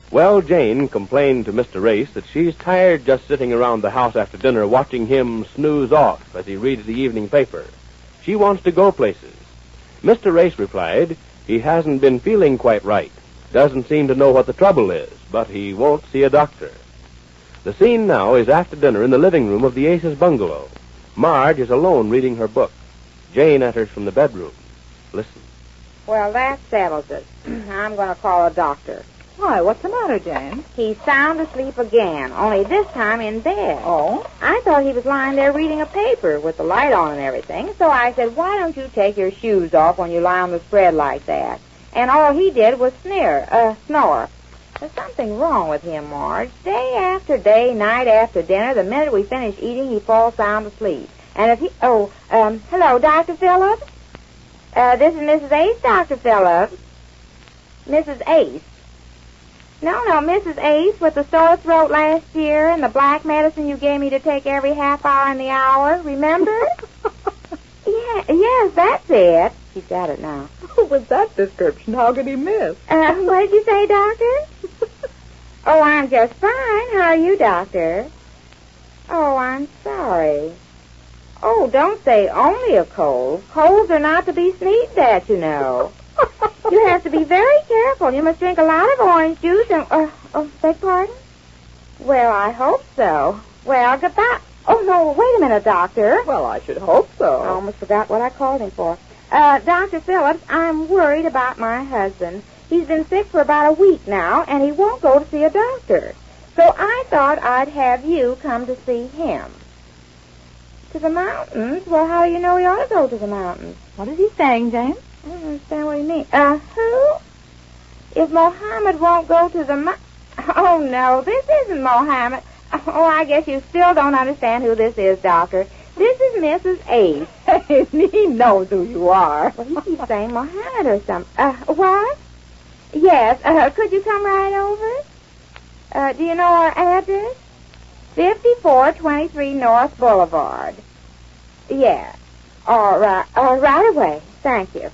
Well, Jane complained to Mr. Race that she's tired just sitting around the house after dinner watching him snooze off as he reads the evening paper. She wants to go places. Mr. Race replied he hasn't been feeling quite right, doesn't seem to know what the trouble is, but he won't see a doctor. The scene now is after dinner in the living room of the Aces bungalow. Marge is alone reading her book. Jane enters from the bedroom. Listen. Well, that settles it. I'm going to call a doctor. Why, what's the matter, Jane? He's sound asleep again, only this time in bed. Oh? I thought he was lying there reading a paper with the light on and everything, so I said, why don't you take your shoes off when you lie on the spread like that? And all he did was snore. There's something wrong with him, Marge. Day after day, night after dinner, the minute we finish eating, he falls sound asleep. And if he... hello, Dr. Phillips? This is Mrs. Ace, Dr. Phillips. Mrs. Ace. No, Mrs. Ace, with the sore throat last year and the black medicine you gave me to take every half hour in the hour, remember? Yes, that's it. He's got it now. With that description, how could he miss? What did you say, Doctor? Oh, I'm just fine. How are you, Doctor? Oh, I'm sorry. Oh, don't say only a cold. Colds are not to be sneezed at, you know. You have to be very careful. You must drink a lot of orange juice and... beg pardon? Well, I hope so. Well, goodbye. Oh, no, wait a minute, Doctor. Well, I should hope so. I almost forgot what I called him for. Dr. Phillips, I'm worried about my husband. He's been sick for about a week now, and he won't go to see a doctor. So I thought I'd have you come to see him. To the mountains? Well, how do you know he ought to go to the mountains? What is he saying, Jane? I don't understand what he means. Who? If Mohammed won't go to the Oh, no, this isn't Mohammed. Oh, I guess you still don't understand who this is, Doctor. This is Mrs. Ace. He knows who you are. Well, he keeps saying Mohammed or something. What? Yes, could you come right over? Do you know our address? 5423 North Boulevard. Yeah. All right. Right away. Thank you.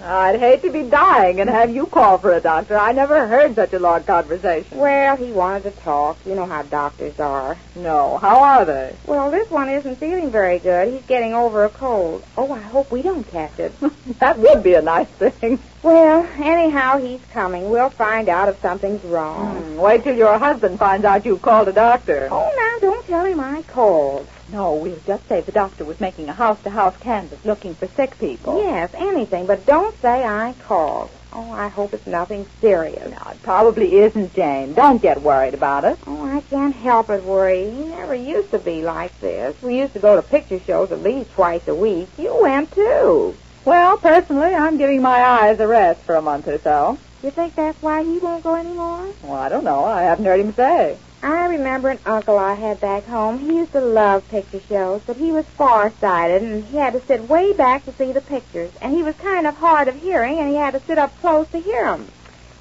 I'd hate to be dying and have you call for a doctor. I never heard such a long conversation. Well, he wanted to talk. You know how doctors are. No. How are they? Well, this one isn't feeling very good. He's getting over a cold. Oh, I hope we don't catch it. That would be a nice thing. Well, anyhow, he's coming. We'll find out if something's wrong. Wait till your husband finds out you called a doctor. Oh, now, don't tell him I called. No, we'll just say the doctor was making a house-to-house canvass looking for sick people. Yes, anything, but don't say I called. Oh, I hope it's nothing serious. No, it probably isn't, Jane. Don't get worried about it. Oh, I can't help it, worry. He never used to be like this. We used to go to picture shows at least twice a week. You went, too. Well, personally, I'm giving my eyes a rest for a month or so. You think that's why he won't go anymore? Well, I don't know. I haven't heard him say. I remember an uncle I had back home. He used to love picture shows, but he was far-sighted, and he had to sit way back to see the pictures. And he was kind of hard of hearing, and he had to sit up close to hear them.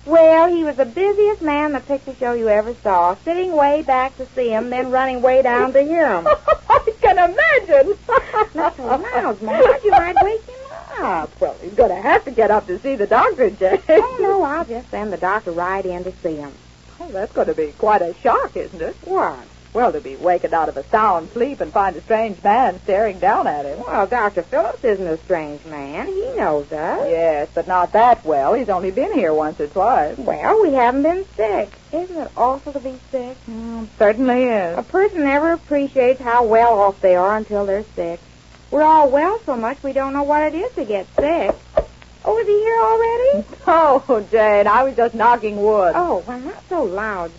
Well, he was the busiest man in the picture show you ever saw, sitting way back to see him, then running way down to hear him. I can imagine. Not so loud, Marge. You might wake him up. Well, he's going to have to get up to see the doctor, Jane. Oh, no, I'll just send the doctor right in to see him. Oh, that's going to be quite a shock, isn't it? What? Well, to be wakened out of a sound sleep and find a strange man staring down at him. Well, Dr. Phillips isn't a strange man. He knows us. Yes, but not that well. He's only been here once or twice. Well, we haven't been sick. Isn't it awful to be sick? Certainly is. A person never appreciates how well off they are until they're sick. We're all well so much we don't know what it is to get sick. Oh, is he here already? Oh, Jane, I was just knocking wood. Oh, well, not so loud.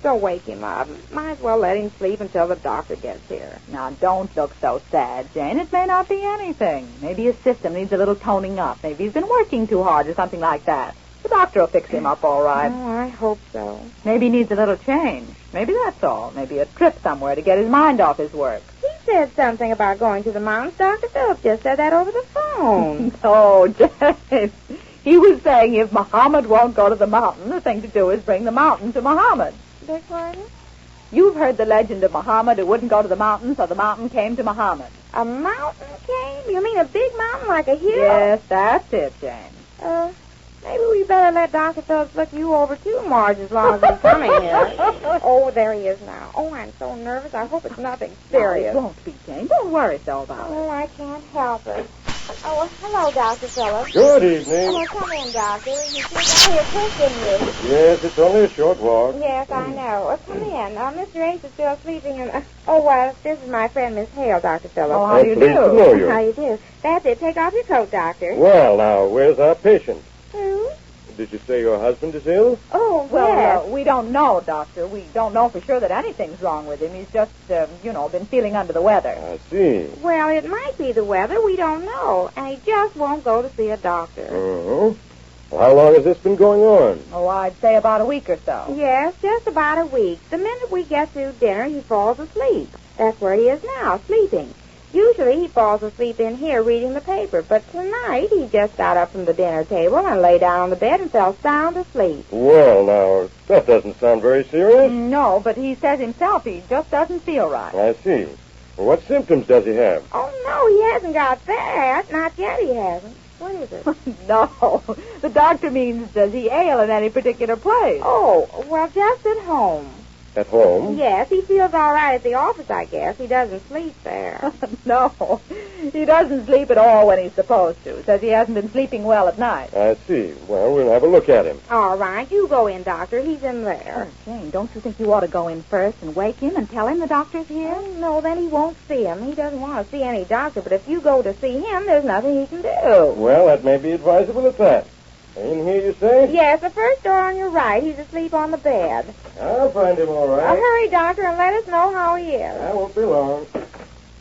Don't wake him up. Might as well let him sleep until the doctor gets here. Now, don't look so sad, Jane. It may not be anything. Maybe his system needs a little toning up. Maybe he's been working too hard or something like that. The doctor will fix him up all right. Oh, I hope so. Maybe he needs a little change. Maybe that's all. Maybe a trip somewhere to get his mind off his work. He said something about going to the mountains. Dr. Phillips just said that over the phone. Oh, Jane. He was saying if Muhammad won't go to the mountain, the thing to do is bring the mountain to Muhammad. Beg pardon? You've heard the legend of Muhammad who wouldn't go to the mountain, so the mountain came to Muhammad. A mountain came? You mean a big mountain like a hill? Yes, that's it, Jane. Maybe we better let Dr. Phillips look you over too, Marge, as long as he's coming here. Oh, there he is now. Oh, I'm so nervous. I hope it's nothing serious. No, it won't be, Jane. Don't worry so about it. Oh, I can't help it. Oh, hello, Dr. Phillips. Good evening. Oh, come in, Doctor. You sure got here quick, didn't you? Yes, it's only a short walk. Yes, I know. Come in. Mr. Ace is still sleeping in... this is my friend, Miss Hale, Dr. Phillips. Oh, how do you Pleased to do? know you. How you do? That's it. Take off your coat, Doctor. Well, now, where's our patient? Who? Did you say your husband is ill? Oh, Well, yes. we don't know, Doctor. We don't know for sure that anything's wrong with him. He's just, been feeling under the weather. I see. Well, it might be the weather. We don't know. And he just won't go to see a doctor. Oh. Well, how long has this been going on? Oh, I'd say about a week or so. Yes, just about a week. The minute we get through dinner, he falls asleep. That's where he is now, sleeping. Usually he falls asleep in here reading the paper, but tonight he just got up from the dinner table and lay down on the bed and fell sound asleep. Well, now, that doesn't sound very serious. No, but he says himself he just doesn't feel right. I see. Well, what symptoms does he have? Oh, no, he hasn't got that. Not yet he hasn't. What is it? No, the doctor means does he ail in any particular place? Oh, well, just at home. At home? Yes, he feels all right at the office, I guess. He doesn't sleep there. No, he doesn't sleep at all when he's supposed to. Says he hasn't been sleeping well at night. I see. Well, we'll have a look at him. All right, you go in, Doctor. He's in there. Oh, Jane, don't you think you ought to go in first and wake him and tell him the doctor's here? Oh, no, then he won't see him. He doesn't want to see any doctor, but if you go to see him, there's nothing he can do. Well, that may be advisable at that. In here, you say? Yes, the first door on your right. He's asleep on the bed. I'll find him all right. Hurry, Doctor, and let us know how he is. I won't be long.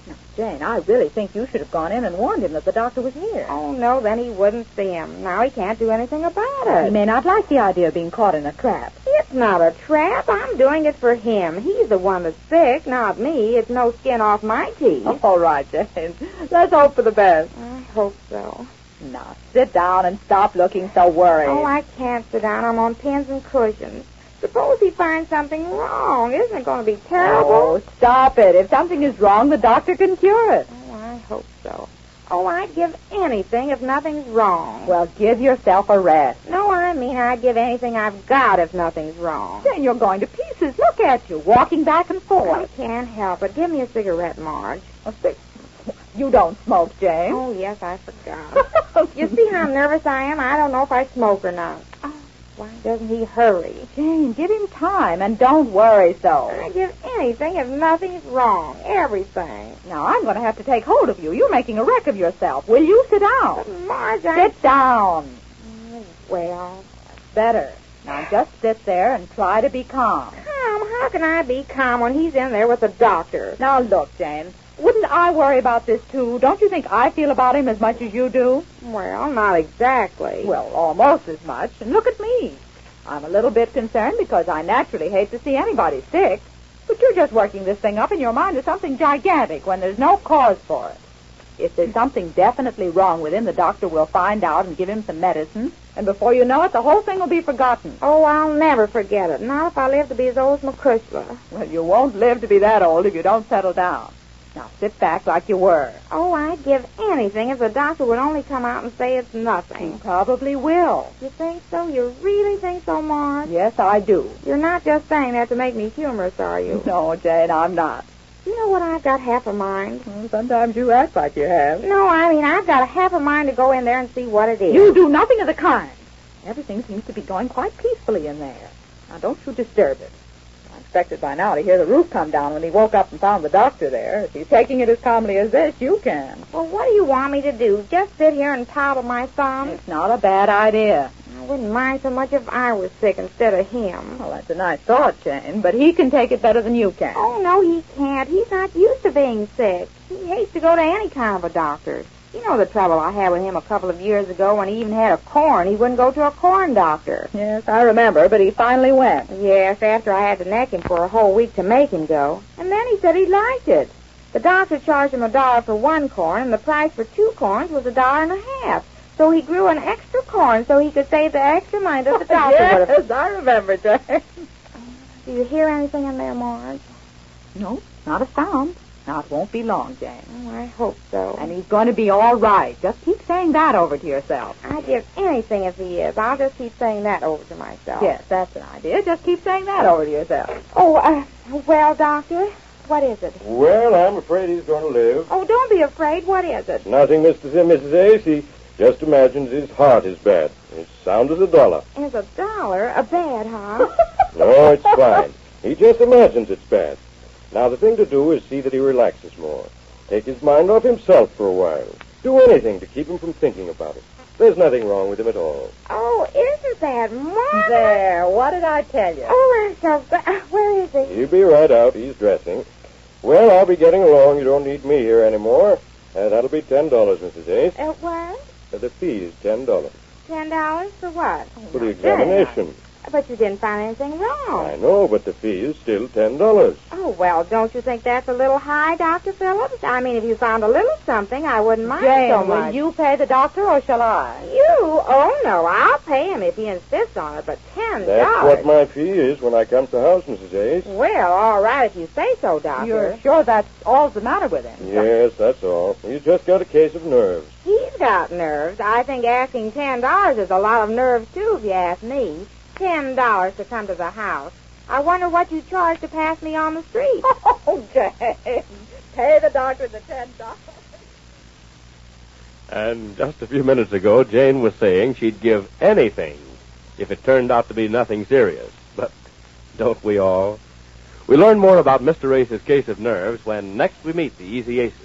Now, Jane, I really think you should have gone in and warned him that the doctor was here. Oh, no, then he wouldn't see him. Now he can't do anything about it. He may not like the idea of being caught in a trap. It's not a trap. I'm doing it for him. He's the one that's sick, not me. It's no skin off my teeth. All right, Jane. Let's hope for the best. I hope so. Now, sit down and stop looking so worried. Oh, I can't sit down. I'm on pins and cushions. Suppose he finds something wrong. Isn't it going to be terrible? Oh, stop it. If something is wrong, the doctor can cure it. Oh, I hope so. Oh, I'd give anything if nothing's wrong. Well, give yourself a rest. No, I mean I'd give anything I've got if nothing's wrong. Then you're going to pieces. Look at you, walking back and I forth. can't help it. Give me a cigarette, Marge. You don't smoke, Jane. Oh, yes, I forgot. You see how nervous I am? I don't know if I smoke or not. Oh, why doesn't he hurry? Jane, give him time and don't worry so. I'd give anything if nothing's wrong. Everything. Now, I'm going to have to take hold of you. You're making a wreck of yourself. Will you sit down? But Marge, Sit down. Well, Better. Now, just sit there and try to be calm. calm. How can I be calm when he's in there with the doctor? Now, look, Jane. Wouldn't I worry about this, too? Don't you think I feel about him as much as you do? Well, not exactly. Well, almost as much. And look at me. I'm a little bit concerned because I naturally hate to see anybody sick. But you're just working this thing up in your mind as something gigantic when there's no cause for it. If there's something definitely wrong with him, the doctor will find out and give him some medicine. And before you know it, the whole thing will be forgotten. Oh, I'll never forget it. Not if I live to be as old as McChrysler. Well, you won't live to be that old if you don't settle down. Now, sit back like you were. Oh, I'd give anything if the doctor would only come out and say it's He nothing. probably will. You think so? You really think so, Marge? Yes, I do. You're not just saying that to make me humorous, are you? No, Jane, I'm not. You know what? I've got half a mind. Well, sometimes you act like you have. No, I mean, I've got a half a mind to go in there and see what it is. You do nothing of the kind. Everything seems to be going quite peacefully in there. Now, don't you disturb it. I expected by now to hear the roof come down when he woke up and found the doctor there. If he's taking it as calmly as this, you can. Well, what do you want me to do? Just sit here and tattle my thumb? It's not a bad idea. I wouldn't mind so much if I was sick instead of him. Well, that's a nice thought, Jane, but he can take it better than you can. Oh, no, he can't. He's not used to being sick. He hates to go to any kind of a doctor. You know the trouble I had with him a couple of years ago when he even had a corn. He wouldn't go to a corn doctor. Yes, I remember, but he finally went. Yes, after I had to neck him for a whole week to make him go. And then he said he liked it. The doctor charged him $1 for one corn, and the price for 2 corns was $1.50. So he grew an extra corn so he could save the extra money that the doctor would have... Yes, I remember, Jane. Do you hear anything in there, Marge? No, not a sound. Now, it won't be long, Jane. Oh, I hope so. And he's going to be all right. Just keep saying that over to yourself. I'd give anything if he is. I'll just keep saying that over to myself. Yes, that's an idea. Just keep saying that over to yourself. Oh, well, Doctor, what is it? Well, I'm afraid he's going to live. Oh, don't be afraid. What is it? Nothing, Mrs. Ace. He just imagines his heart is bad. It's sound as $1. Is $1 a bad, huh? No, it's fine. He just imagines it's bad. Now, the thing to do is see that he relaxes more. Take his mind off himself for a while. Do anything to keep him from thinking about it. There's nothing wrong with him at all. Oh, isn't that marvelous? There, what did I tell you? Oh, we're so glad. Where is he? He'll be right out. He's dressing. Well, I'll be getting along. You don't need me here anymore. That'll be $10, Mrs. Ace. What? The fee is $10. $10 for what? For the examination. But you didn't find anything wrong. I know, but the fee is still $10. Oh, well, don't you think that's a little high, Dr. Phillips? I mean, if you found a little something, I wouldn't mind Jane, so will much. you pay the doctor or shall I? You? Oh, no, I'll pay him if he insists on it, but $10. That's what my fee is when I come to the house, Mrs. Ace. Well, all right, if you say so, Doctor. You're sure that's all's the matter with him? Yes, that's all. You just got a case of nerves. He's got nerves. I think asking $10 is a lot of nerves, too, if you ask me. $10 to come to the house. I wonder what you charge to pass me on the street. Oh, Jane, pay the doctor the $10. And just a few minutes ago, Jane was saying she'd give anything if it turned out to be nothing serious. But don't we all? We learn more about Mr. Ace's case of nerves when next we meet the Easy Aces.